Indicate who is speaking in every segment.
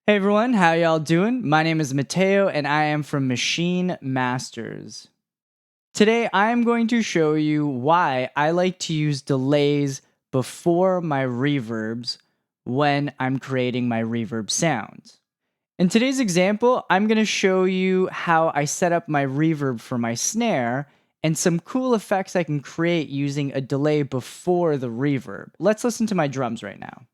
Speaker 1: Hey everyone, how y'all doing? My name is Mateo and I am from Maschine Masters. Today I am going to show you why I like to use delays before my reverbs when I'm creating my reverb sounds. In today's example, I'm going to show you how I set up my reverb for my snare and some cool effects I can create using a delay before the reverb. Let's listen to my drums right now.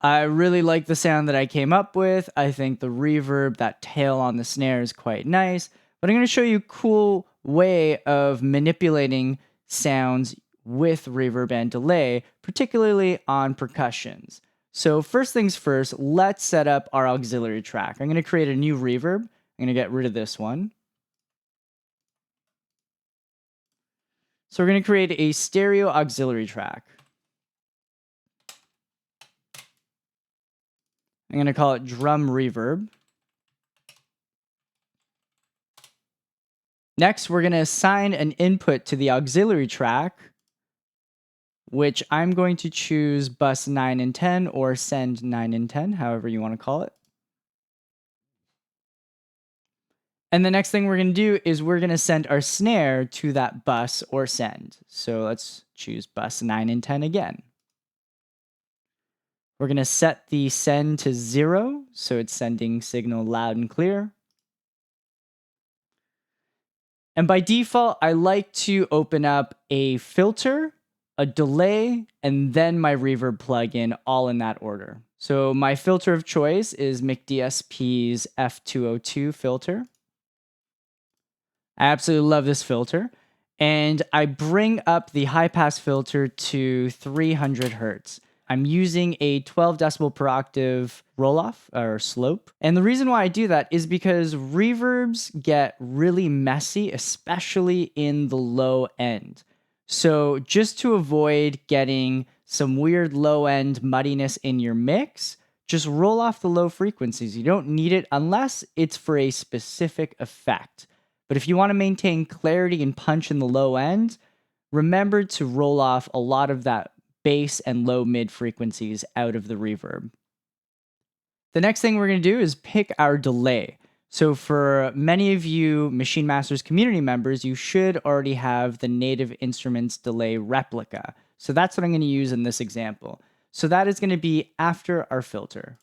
Speaker 1: I really like the sound that I came up with. I think the reverb, that tail on the snare is quite nice. But I'm going to show you a cool way of manipulating sounds with reverb and delay, particularly on percussions. So first things first, let's set up our auxiliary track. I'm going to create a new reverb. I'm going to get rid of this one. So we're going to create a stereo auxiliary track. I'm going to call it drum reverb. Next, we're going to assign an input to the auxiliary track, which I'm going to choose bus 9 and 10 or send 9 and 10, however you want to call it. And the next thing we're going to do is we're going to send our snare to that bus or send. So let's choose bus 9 and 10 again. We're going to set the send to 0, so it's sending signal loud and clear. And by default, I like to open up a filter, a delay, and then my reverb plugin all in that order. So my filter of choice is McDSP's F202 filter. I absolutely love this filter. And I bring up the high pass filter to 300 hertz. I'm using a 12 decibel per octave roll-off or slope. And the reason why I do that is because reverbs get really messy, especially in the low end. So just to avoid getting some weird low end muddiness in your mix, just roll off the low frequencies. You don't need it unless it's for a specific effect. But if you want to maintain clarity and punch in the low end, remember to roll off a lot of that bass and low mid frequencies out of the reverb. The next thing we're going to do is pick our delay. So for many of you Maschine Masters community members, you should already have the Native Instruments delay replica. So that's what I'm going to use in this example. So that is going to be after our filter.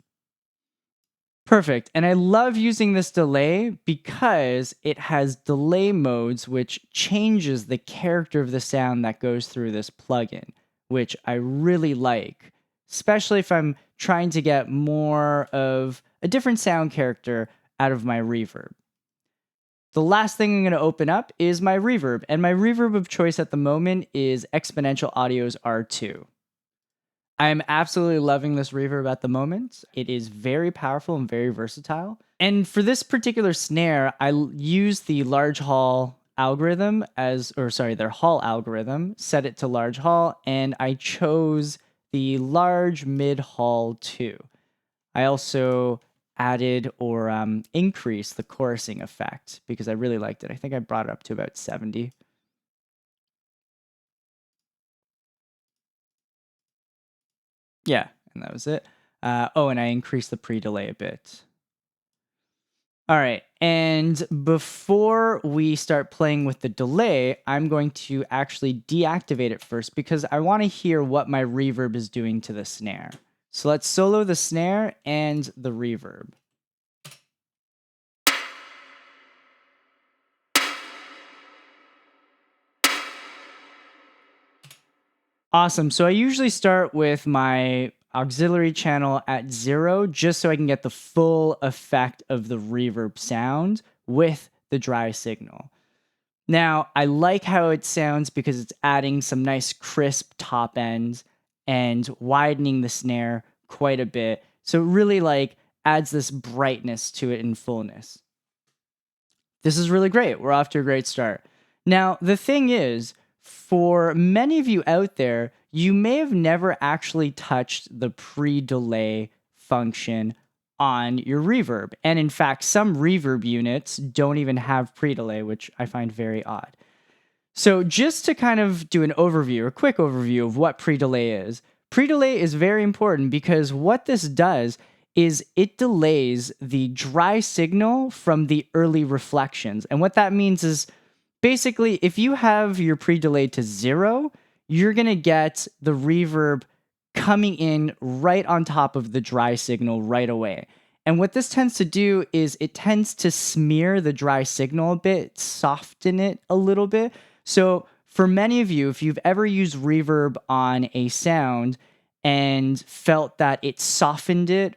Speaker 1: Perfect. And I love using this delay because it has delay modes, which changes the character of the sound that goes through this plugin, which I really like, especially if I'm trying to get more of a different sound character out of my reverb. The last thing I'm going to open up is my reverb, and my reverb of choice at the moment is Exponential Audio's R2. I'm absolutely loving this reverb at the moment. It is very powerful and very versatile. And for this particular snare, I use the large hall algorithm their hall algorithm, set it to large hall, and I chose the large mid hall too. I also added or increased the chorusing effect because I really liked it. I think I brought it up to about 70. Yeah, and that was it. And I increased the pre-delay a bit. All right, and before we start playing with the delay, I'm going to actually deactivate it first because I want to hear what my reverb is doing to the snare. So let's solo the snare and the reverb. Awesome. So I usually start with my auxiliary channel at 0 just so I can get the full effect of the reverb sound with the dry signal. Now, I like how it sounds because it's adding some nice crisp top ends and widening the snare quite a bit. So it really adds this brightness to it in fullness. This is really great. We're off to a great start. Now, the thing is, for many of you out there, you may have never actually touched the pre-delay function on your reverb. And in fact, some reverb units don't even have pre-delay, which I find very odd. So just to kind of do an overview, a quick overview of what pre-delay is very important because what this does is it delays the dry signal from the early reflections. And what that means is basically if you have your pre-delay to 0, you're going to get the reverb coming in right on top of the dry signal right away. And what this tends to do is it tends to smear the dry signal a bit, soften it a little bit. So for many of you, if you've ever used reverb on a sound and felt that it softened it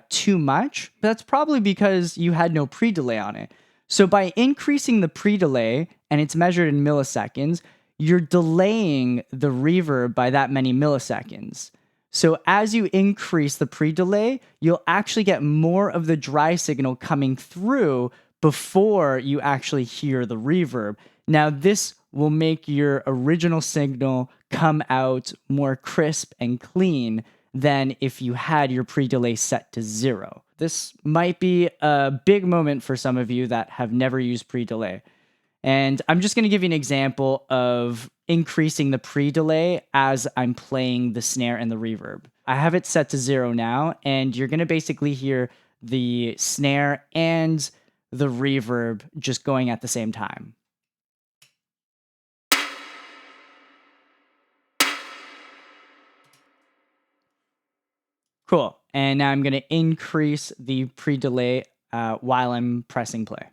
Speaker 1: too much, that's probably because you had no pre-delay on it. So by increasing the pre-delay, and it's measured in milliseconds, you're delaying the reverb by that many milliseconds. So as you increase the pre-delay, you'll actually get more of the dry signal coming through before you actually hear the reverb. Now, this will make your original signal come out more crisp and clean than if you had your pre-delay set to 0. This might be a big moment for some of you that have never used pre-delay. And I'm just going to give you an example of increasing the pre-delay as I'm playing the snare and the reverb. I have it set to 0 now, and you're going to basically hear the snare and the reverb just going at the same time. Cool. And now I'm going to increase the pre-delay while I'm pressing play.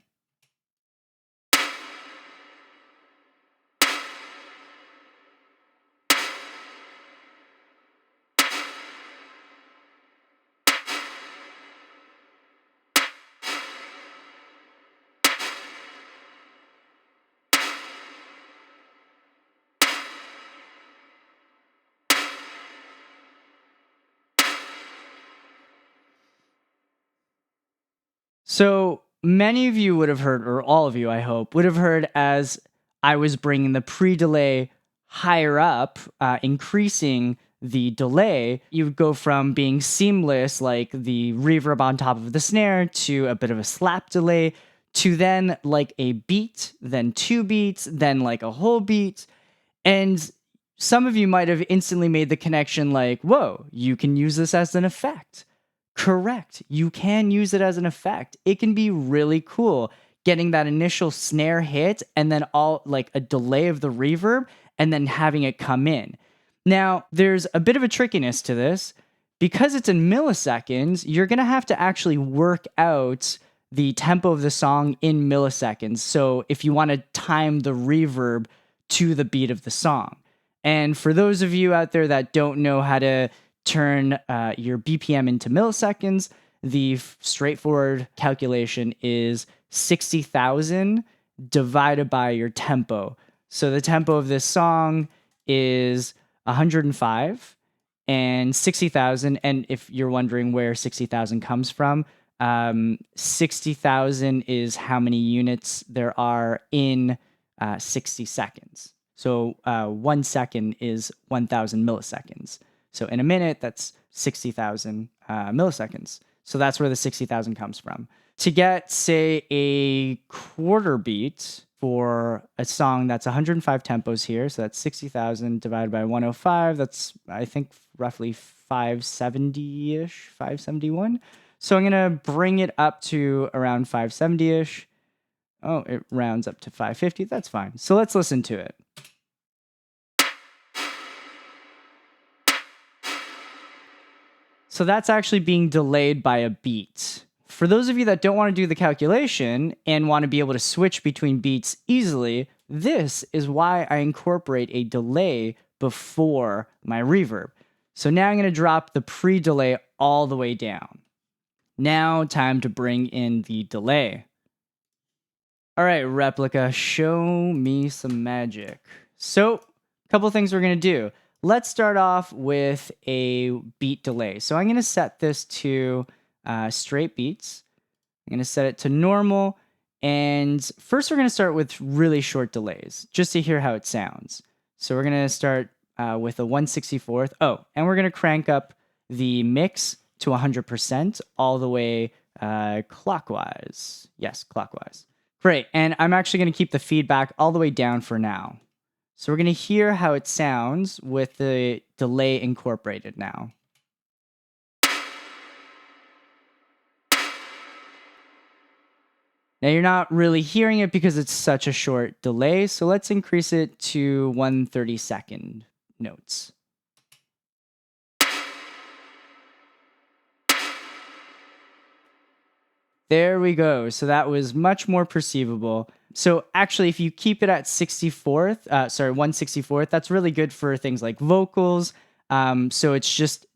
Speaker 1: So many of you would have heard, or all of you, I hope, would have heard as I was bringing the pre-delay higher up, increasing the delay, you would go from being seamless, like the reverb on top of the snare, to a bit of a slap delay, to then like a beat, then 2 beats, then like a whole beat. And some of you might have instantly made the connection like, whoa, you can use this as an effect. Correct. You can use it as an effect. It can be really cool getting that initial snare hit and then all like a delay of the reverb and then having it come in. Now, there's a bit of a trickiness to this. Because it's in milliseconds, you're going to have to actually work out the tempo of the song in milliseconds. So if you want to time the reverb to the beat of the song. And for those of you out there that don't know how to turn your BPM into milliseconds, the straightforward calculation is 60,000 divided by your tempo. So the tempo of this song is 105 and 60,000. And if you're wondering where 60,000 comes from, 60,000 is how many units there are in 60 seconds. So 1 second is 1,000 milliseconds. So in a minute, that's 60,000 milliseconds. So that's where the 60,000 comes from. To get, say, a quarter beat for a song that's 105 tempos here, so that's 60,000 divided by 105, that's, I think, roughly 570-ish, 571. So I'm going to bring it up to around 570-ish. Oh, it rounds up to 550. That's fine. So let's listen to it. So that's actually being delayed by a beat. For those of you that don't want to do the calculation and want to be able to switch between beats easily, this is why I incorporate a delay before my reverb. So now I'm going to drop the pre-delay all the way down. Now time to bring in the delay. All right, Replica, show me some magic. So a couple things we're going to do. Let's start off with a beat delay. So I'm going to set this to straight beats. I'm going to set it to normal. And first we're going to start with really short delays just to hear how it sounds. So we're going to start with a 1/64th. Oh, and we're going to crank up the mix to 100% all the way clockwise. Yes, clockwise. Great. And I'm actually going to keep the feedback all the way down for now. So we're going to hear how it sounds with the delay incorporated now. Now you're not really hearing it because it's such a short delay, so let's increase it to 1/32 notes. There we go. So that was much more perceivable. So actually, if you keep it at 1/64th, that's really good for things like vocals. So it's just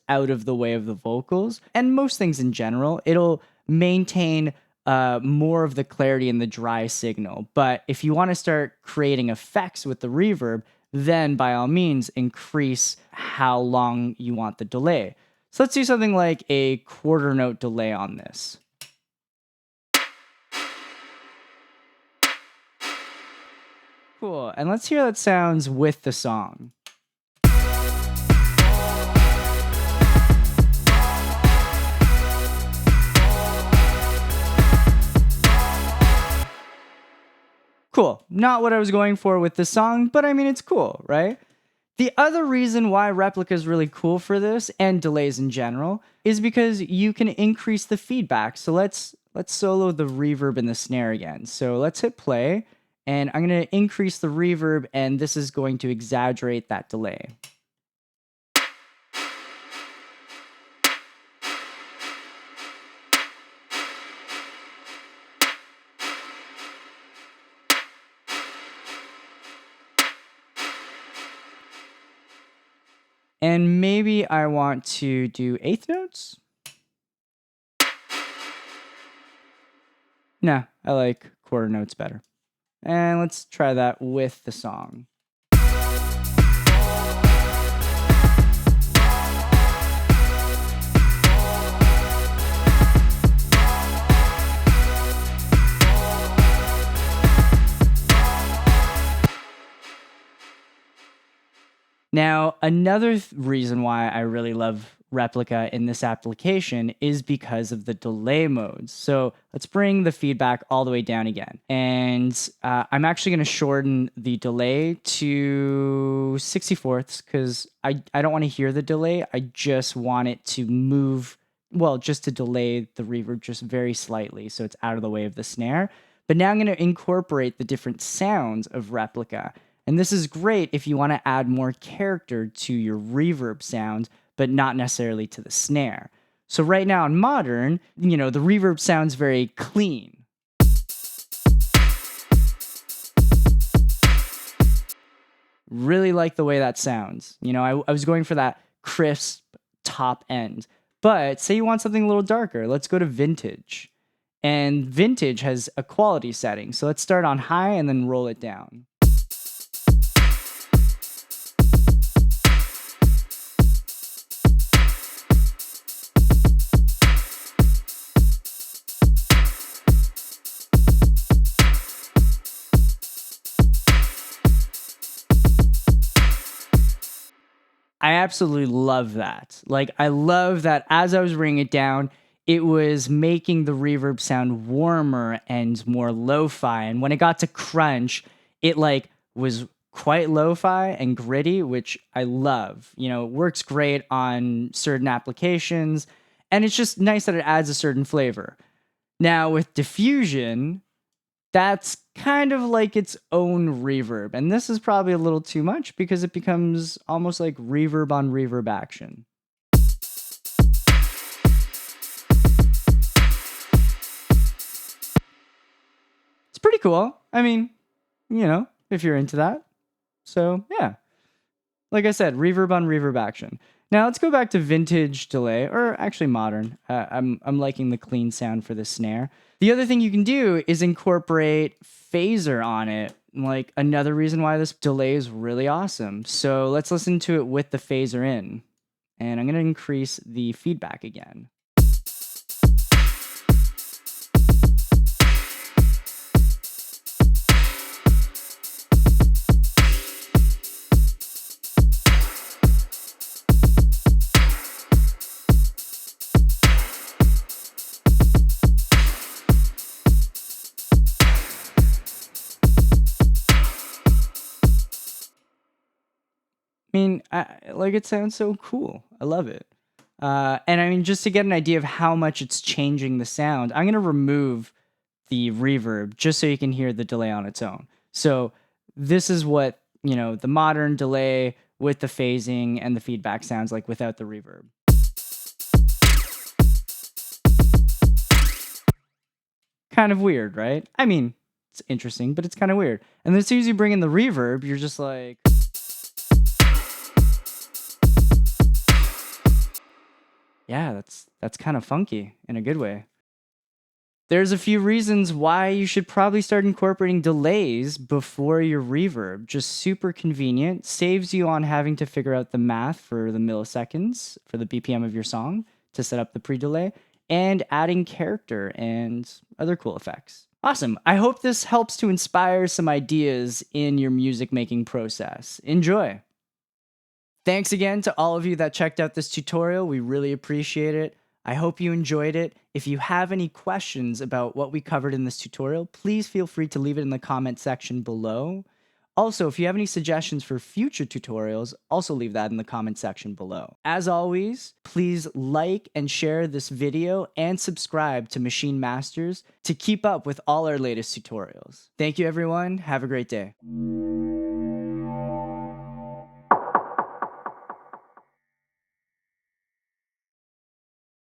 Speaker 1: out of the way of the vocals and most things in general. It'll maintain more of the clarity in the dry signal. But if you want to start creating effects with the reverb, then by all means increase how long you want the delay. So let's do something like a quarter note delay on this. Cool. And let's hear how that sounds with the song. Cool. Not what I was going for with the song, but I mean, it's cool, right? The other reason why Replica is really cool for this, and delays in general, is because you can increase the feedback. So let's solo the reverb and the snare again. So let's hit play, and I'm going to increase the reverb, and this is going to exaggerate that delay. And maybe I want to do eighth notes. No, I like quarter notes better. And let's try that with the song. Now, another reason why I really love Replica in this application is because of the delay modes. So let's bring the feedback all the way down again. And I'm actually going to shorten the delay to 64ths because I don't want to hear the delay. I just want it to move, well, just to delay the reverb just very slightly so it's out of the way of the snare. But now I'm going to incorporate the different sounds of Replica. And this is great if you want to add more character to your reverb sound, but not necessarily to the snare. So right now in modern, the reverb sounds very clean. Really like the way that sounds. I was going for that crisp top end. But say you want something a little darker, let's go to vintage. And vintage has a quality setting. So let's start on high and then roll it down. I absolutely love that. I love that as I was bringing it down, it was making the reverb sound warmer and more lo-fi. And when it got to crunch, it was quite lo-fi and gritty, which I love. It works great on certain applications, and it's just nice that it adds a certain flavor. Now with diffusion, that's kind of like its own reverb. And this is probably a little too much because it becomes almost like reverb on reverb action. It's pretty cool. I mean, if you're into that. So yeah, like I said, reverb on reverb action. Now let's go back to vintage delay, or actually modern. I'm liking the clean sound for the snare. The other thing you can do is incorporate phaser on it. Another reason why this delay is really awesome. So let's listen to it with the phaser in. And I'm going to increase the feedback again. I mean, like it sounds so cool. I love it. And I mean, just to get an idea of how much it's changing the sound, I'm going to remove the reverb just so you can hear the delay on its own. So this is what, the modern delay with the phasing and the feedback sounds like without the reverb. Kind of weird, right? I mean, it's interesting, but it's kind of weird. And then as soon as you bring in the reverb, you're just like... Yeah, that's kind of funky in a good way. There's a few reasons why you should probably start incorporating delays before your reverb. Just super convenient, saves you on having to figure out the math for the milliseconds for the BPM of your song to set up the pre-delay, and adding character and other cool effects. Awesome. I hope this helps to inspire some ideas in your music making process. Enjoy. Thanks again to all of you that checked out this tutorial. We really appreciate it. I hope you enjoyed it. If you have any questions about what we covered in this tutorial, please feel free to leave it in the comment section below. Also, if you have any suggestions for future tutorials, also leave that in the comment section below. As always, please like and share this video and subscribe to Maschine Masters to keep up with all our latest tutorials. Thank you, everyone. Have a great day.